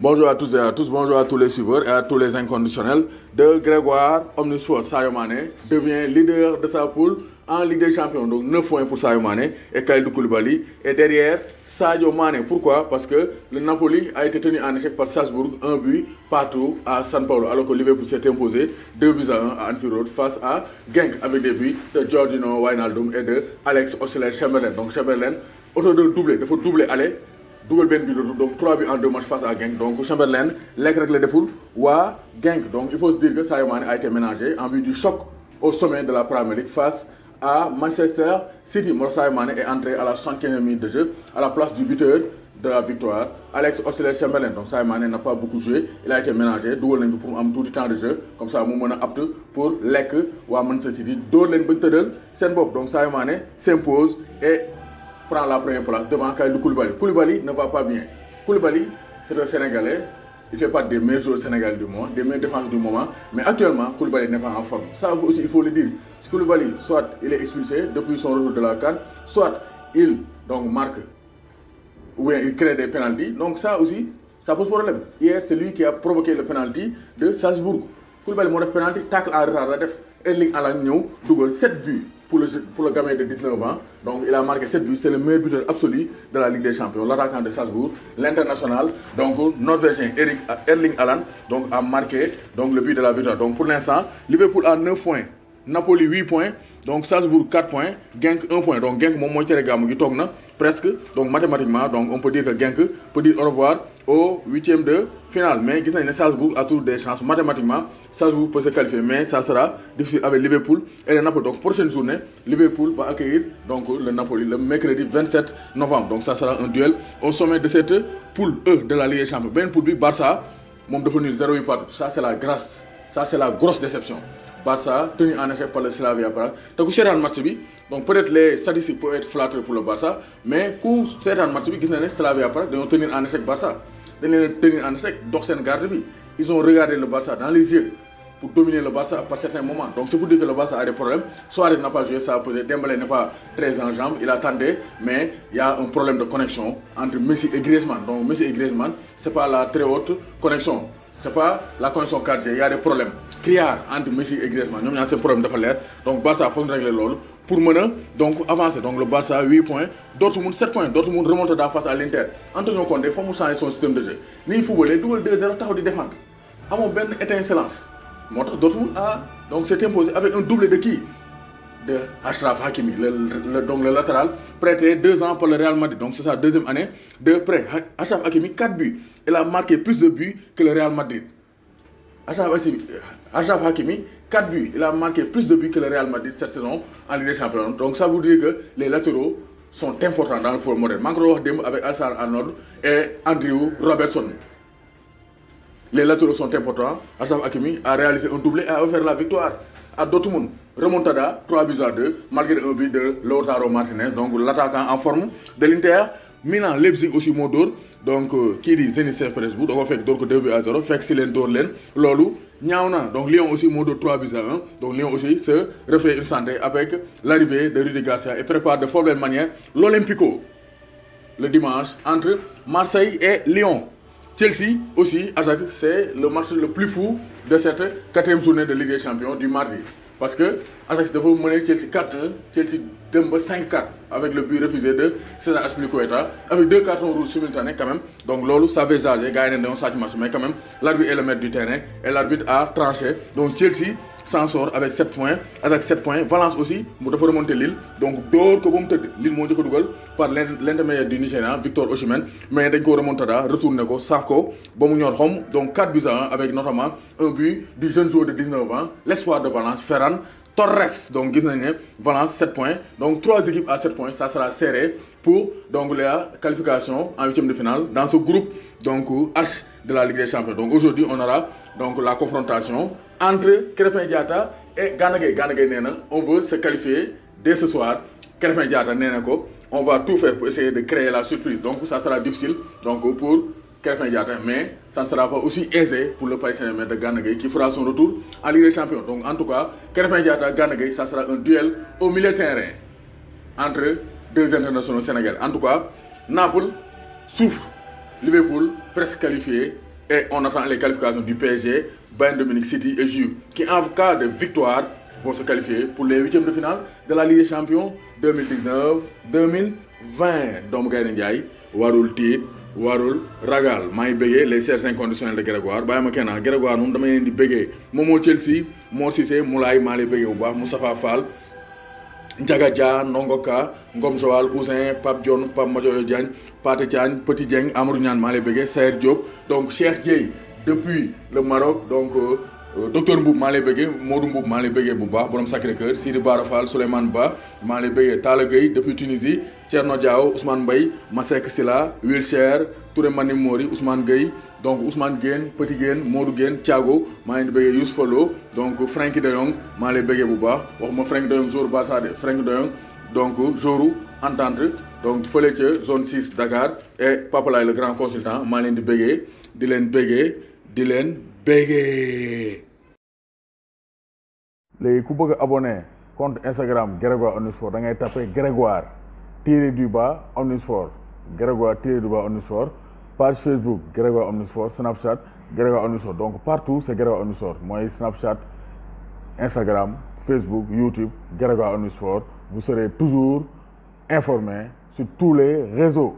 Bonjour à toutes et à tous, bonjour à tous les suiveurs et à tous les inconditionnels de Grégoire Omnisport. Sadio Mané devient leader de sa poule en Ligue des Champions. Donc 9 points pour Sadio Mané et Kalidou Koulibaly. Et derrière Sadio Mané. Pourquoi? Parce que le Napoli a été tenu en échec par Salzbourg, un but partout à San Paulo. Alors que Liverpool s'est imposé 2 buts à 1 à Anfield Road face à Genk avec des buts de Georginio Wijnaldum et de Alex Oxlade-Chamberlain. Donc Chamberlain, autant de doubler, il faut doubler aller. Double Ben donc 3 buts en 2 matchs face à Genk. Donc Chamberlain, lekk rek la deful waa Genk. Donc il faut se dire que Sadio Mané a été ménagé en vue du choc au sommet de la Premier League face à Manchester City. Sadio Mané est entré à la 75e minute de jeu à la place du buteur de la victoire, Alex Oxlade-Chamberlain. Donc Sadio Mané n'a pas beaucoup joué, il a été ménagé, dugal nañ ko pour mu am tuuti temps de jeu comme ça mu mën a apte pour lekk waa Manchester City dóor leen bañ tëddal seen bopp. Donc Sadio Mané s'impose et prend la première place devant Kalidou Koulibaly. Koulibaly ne va pas bien. Koulibaly, c'est un Sénégalais. Il fait partie des meilleurs joueurs sénégalais du moment, des meilleurs défenseurs du moment. Mais actuellement, Koulibaly n'est pas en forme. Ça aussi, il faut le dire. Koulibaly, soit il est expulsé depuis son retour de la CAN, soit il donc, marque ou bien il crée des pénaltys. Donc ça aussi, ça pose problème. Hier, c'est lui qui a provoqué le pénalty de Salzbourg. Koulibaly moo def pénalty, tacle en retard la def. Erling Haaland ñëw dugal 7 buts. Pour le gamin de 19 ans. Donc il a marqué 7 buts, c'est le meilleur buteur absolu de la Ligue des Champions. L'attaquant de Salzbourg, l'international, donc norvégien Erling Haaland, donc a marqué donc, le but de la victoire. Donc pour l'instant, Liverpool a 9 points, Napoli 8 points, donc Salzbourg 4 points, Genk 1 point. Donc Genk moom mooy tere gàmmu gi toog na presque. Donc mathématiquement, donc on peut dire que Genk peut dire au revoir au 8e de finale. Mais gis nañ ne Salzbourg a toujours des chances. Mathématiquement, Salzbourg peut se qualifier, mais ça sera difficile avec Liverpool et le Napoli. Donc prochaine journée, Liverpool va accueillir donc, le Napoli le mercredi 27 novembre. Donc ça sera un duel au sommet de cette poule E de la Ligue des Champions. Ben poule bi Barça moom dafa nul 0 partout. Ça c'est la grâce. Ça c'est la grosse déception. Barça tenu en échec par le Slavia Prague. te ku seetaan match bi donc peut-être les statistiques peuvent être flatteurs pour le Barça mais ku seetaan match bi gis na ne Slavia Prague dañoo tenir en échec Barça dañ leen tenir en échec dox seen garde bi. Ils ont regardé le Barça dans les yeux pour dominer le Barça par certains moments. Donc c'est pour dire que le Barça a des problèmes. Suarez n'a pas joué, ça a posé. Dembélé n'est pas très en jambes, il attendait, mais il y a un problème de connexion entre Messi et Griezmann. Donc Messi et Griezmann, c'est pas la très haute connexion. C'est pas la connexion 4G, il y a des problèmes criards entre Messi et Griezmann. Nous avons ces problèmes de l'air. Donc Barça faut régler l'eau pour mener donc avancer. Donc le Barça 8 points, Dortmund 7 points. Dortmund remonte face à l'Inter. Antonio Conte, il faut changer son système de jeu. Ni football, double 2-0, taxaw di défendre. Amon ben étincelance. Dortmund a donc s'est imposé avec un doublé de qui? De Achraf Hakimi, donc le latéral, prêté 2 ans pour le Real Madrid. Donc c'est sa deuxième année de prêt. Achraf Hakimi, 4 buts. Il a marqué plus de buts que le Real Madrid. Achraf Hakimi, 4 buts. Il a marqué plus de buts que le Real Madrid cette saison en Ligue des Champions. Donc ça veut dire que les latéraux sont importants dans le football moderne. Mancro avec Alexander-Arnold et Andrew Robertson. Les latéraux sont importants. Achraf Hakimi a réalisé un doublé et a offert la victoire à Dortmund. Remontada, 3 buts à 2, malgré un but de Lautaro Martinez, donc l'attaquant en forme de l'Inter. Milan, Leipzig aussi moo dóor donc kii di Zenit Saint-Pétersbourg da ko fekk dóor ko 2 buts à 0 fekk si leen dóor leen loolu ñaaw na. Donc Lyon aussi moo dóor 3 buts à 1. Donc Lyon aussi se refait une santé avec l'arrivée de Rudy Garcia et prépare de fort belle manière l'Olympico le dimanche entre Marseille et Lyon. Chelsea aussi, Ajax, c'est le match le plus fou de cette 4e journée de Ligue des Champions du mardi. Parce que Ajax devait mener Chelsea 4-1, Chelsea dembe 5-4 avec le but refusé de César Azpilicueta, avec 2 cartons rouges simultanés quand même. Donc lolo, ça avait âgé, gagné dans un match, mais quand même, l'arbitre est le maître du terrain et l'arbitre a tranché. Donc Chelsea s'en sort avec 7 points, avec 7 points. Valence aussi, il faut remonter Lille. Donc d'or que vous Lille monte par l'intermédiaire du Nigérian, Victor Osimhen, mais d'un coup remontada, retourne ko, Safko, Bomounior donc 4 buts à 1 avec notamment un but du jeune joueur de 19 ans, l'espoir de Valence, Ferran Torres. Donc Valence 7 points. Donc 3 équipes à 7 points, ça sera serré pour donc la qualification en 8e de finale dans ce groupe donc H de la Ligue des Champions. Donc aujourd'hui on aura donc la confrontation entre Krépin Diatta et Gana Gueye. Gana Gueye Nena, on veut se qualifier dès ce soir. Krépin Diatta Nena ko, on va tout faire pour essayer de créer la surprise. Donc ça sera difficile donc pour Krépin Diatta, mais ça ne sera pas aussi aisé pour le Paris Saint-Germain de Gana Gueye qui fera son retour en Ligue des Champions. Donc en tout cas, Krépin Diatta, Gana Gueye, ça sera un duel au milieu de terrain entre 2 internationaux sénégalais. En tout cas, Naples souffre, Liverpool presque qualifié Et on attend les qualifications du PSG, Bayern de Munich, City et Juve, qui en cas de victoire vont se qualifier pour les huitièmes de finale de la Ligue des Champions 2019-2020. Donc Gaïndé Ndiaye warul tiit warul ragal maa ngi bëggee les chers inconditionnels de Grégoire bàyyi ma kenn Grégoire moom damay leen di bëggee moom moo Chelsea moo Cissé Moulay maa lay bëggee bu baax Moustapha Fall Ndiaga Dia Ndongo Ka Ngom Joal Ousin Pape Dione Pape Madiodio Diagne Pathé Thiagne Petit Dieng Amadou Niane maa lay bëggee Saër Diop donc Cheikh Dieye depuis le Maroc donc docteur Mboub maa lay bëggee Modou Mboub maa lay bëggee bu baax borom Sacré-Cœur Sidi Bara Fall Souleymane Ba maa lay bëggee Talla Gueye depuis Tunisie Thierno Diao Ousmane Mbaye Masek Sila Wilcher Touré Mani Mori Ousmane Gueye donc Ousmane Guène Petit Guène Modou Guène Thiago maa leen di bëggee Youssoufa Lo donc Frenkie de Jong maa lay bëggee bu baax waxuma Frenkie de Jong jour Barça de Frenkie de Jong donc jouru entente donc fële ca zone 6 Dakar et Papa Laye le grand consultant maa leen di bëggee di leen bëggee léegi ku bëgg a abonné compte Instagram Grégoire Omnisport da ngay tapé Grégoire _du_bas Omnisport Grégoire _du_bas Omnisport page Facebook Grégoire Omnisport Snapchat Grégoire Omnisport donc partout c'est Grégoire Omnisport mooy Snapchat Instagram Facebook YouTube Grégoire Omnisport vous serez toujours informé sur tous les réseaux.